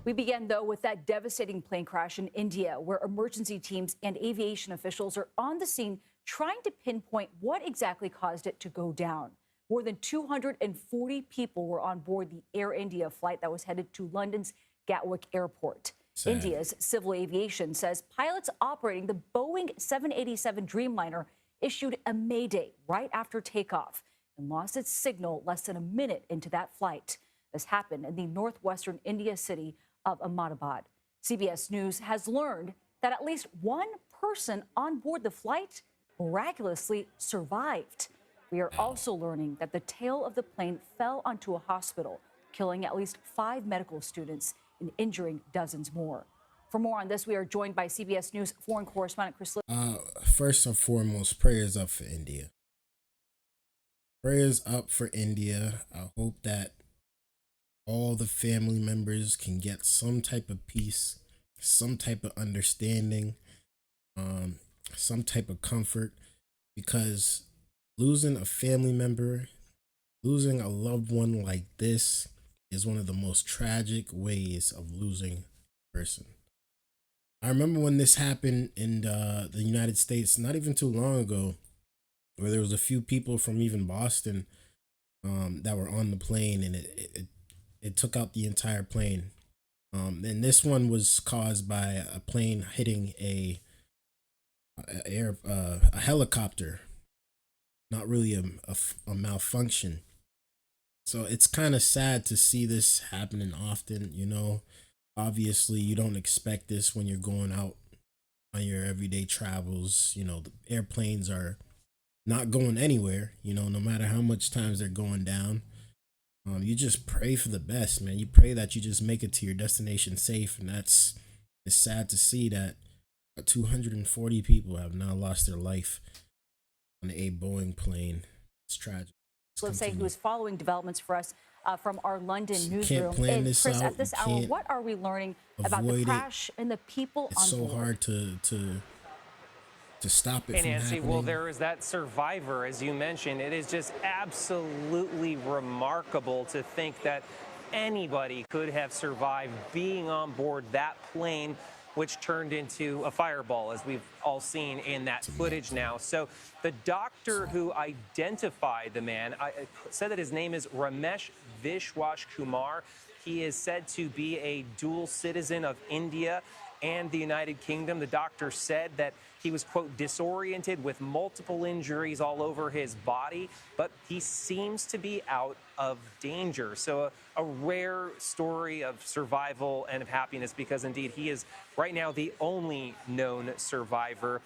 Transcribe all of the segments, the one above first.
We began, though, with that devastating plane crash in India, where emergency teams and aviation officials are on the scene trying to pinpoint what exactly caused it to go down. More than 240 people were on board the Air India flight that was headed to London's Gatwick Airport. Sad. India's civil aviation says pilots operating the Boeing 787 Dreamliner issued a mayday right after takeoff and lost its signal less than a minute into that flight. This happened in the northwestern India city of Ahmedabad. CBS News has learned that at least one person on board the flight miraculously survived. We are also learning that the tail of the plane fell onto a hospital, killing at least 5 medical students and injuring dozens more. For more on this, we are joined by CBS News foreign correspondent Chris. First and foremost, prayers up for India. Prayers up for India. I hope that all the family members can get some type of peace, some type of understanding, some type of comfort, because losing a family member, losing a loved one like this is one of the most tragic ways of losing a person. I remember when this happened in the United States, not even too long ago, where there was a few people from even Boston that were on the plane, and it took out the entire plane. And this one was caused by a plane hitting a helicopter, not really a malfunction. So it's kind of sad to see this happening often, you know. Obviously, you don't expect this when you're going out on your everyday travels. You know, the airplanes are not going anywhere, you know, no matter how much times they're going down. You just pray for the best, man. You pray that you just make it to your destination safe. And it's sad to see that 240 people have now lost their life on a Boeing plane. It's tragic. Let's say, who is following developments for us from our London newsroom. Can't plan this Chris, out. at this hour, what are we learning about the crash and the people it's on board? It's so hard to stop it Hey, from Nancy, happening. well, there is that survivor, as you mentioned. It is just absolutely remarkable to think that anybody could have survived being on board that plane, which turned into a fireball, as we've all seen in that footage now. So the doctor who identified the man said that his name is Ramesh Vishwash Kumar. He is said to be a dual citizen of India and the United Kingdom. The doctor said that he was, quote, disoriented with multiple injuries all over his body, but he seems to be out of danger. So a rare story of survival and of happiness, because indeed he is right now the only known survivor.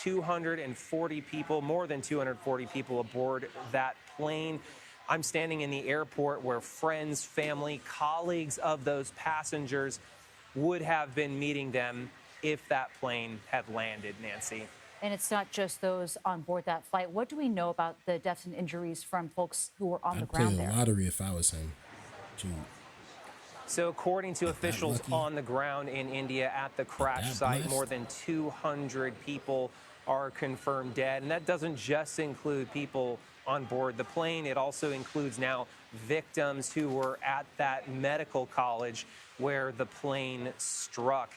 240 people, more than 240 people aboard that plane. I'm standing in the airport where friends, family, colleagues of those passengers would have been meeting them if that plane had landed, Nancy. And it's not just those on board that flight. What do we know about the deaths and injuries from folks who were on the ground there? I'd play the lottery if I was him. So according to officials on the ground in India at the crash site, more than 200 people are confirmed dead. And that doesn't just include people on board the plane. It also includes now victims who were at that medical college where the plane struck.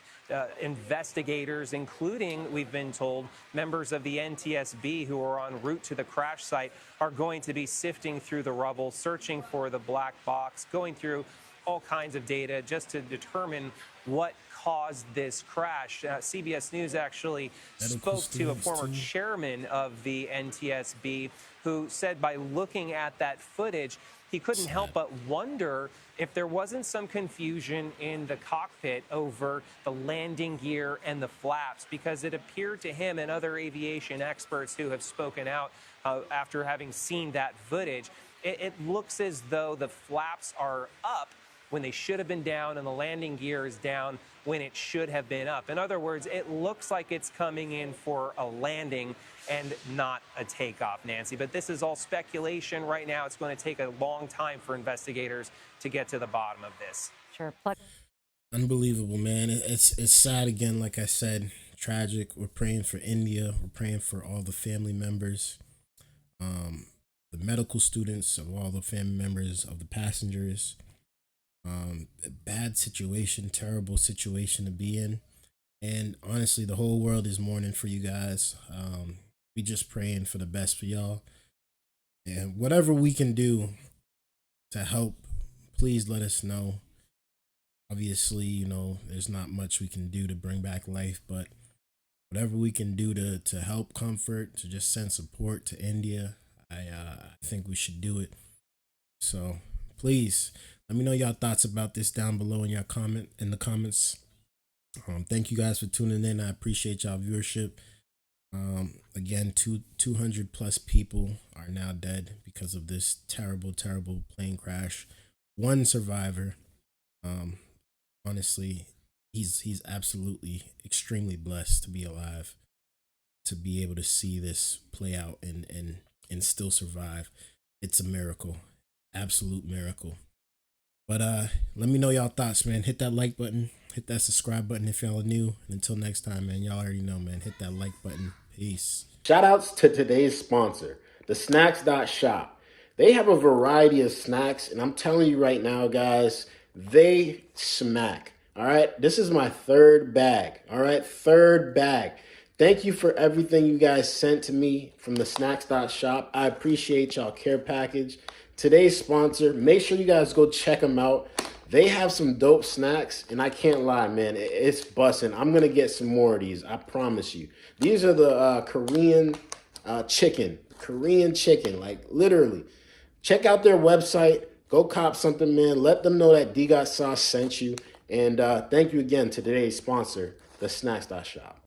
Investigators, including, we've been told, members of the NTSB who are en route to the crash site, are going to be sifting through the rubble, searching for the black box, going through all kinds of data just to determine what caused this crash. CBS News actually spoke to a former chairman of the NTSB who said by looking at that footage, he couldn't help but wonder if there wasn't some confusion in the cockpit over the landing gear and the flaps, because it appeared to him and other aviation experts who have spoken out after having seen that footage, it looks as though the flaps are up when they should have been down, and the landing gear is down when it should have been up. In other words, it looks like it's coming in for a landing and not a takeoff, Nancy. But this is all speculation right now. It's going to take a long time for investigators to get to the bottom of this. Sure. Unbelievable, man. It's sad again, like I said, tragic. We're praying for India. We're praying for all the family members, the medical students, of all the family members of the passengers. Bad situation, terrible situation to be in. And honestly, the whole world is mourning for you guys. We just praying for the best for y'all. And whatever we can do to help, please let us know. Obviously, you know, there's not much we can do to bring back life, but whatever we can do to help comfort, to just send support to India, I think we should do it. So please let me know y'all thoughts about this down below in your comments. Thank you guys for tuning in. I appreciate y'all viewership. Again, 200 plus people are now dead because of this terrible plane crash. One survivor. Honestly, he's absolutely extremely blessed to be alive, to be able to see this play out and still survive. It's a miracle, absolute miracle. But let me know y'all thoughts, man. Hit that like button, hit that subscribe button if y'all are new. And until next time, man, y'all already know, man. Hit that like button. Peace. Shout outs to today's sponsor, the Snacks.shop. They have a variety of snacks, and I'm telling you right now, guys, they smack. All right, this is my third bag. All right, third bag. Thank you for everything you guys sent to me from the Snacks.shop. I appreciate y'all care package. Today's sponsor, make sure you guys go check them out. They have some dope snacks, and I can't lie, man, it's busting. I'm going to get some more of these, I promise you. These are the Korean chicken, like literally. Check out their website. Go cop something, man. Let them know that Dgotsauce sent you. And thank you again to today's sponsor, the Snacks.shop.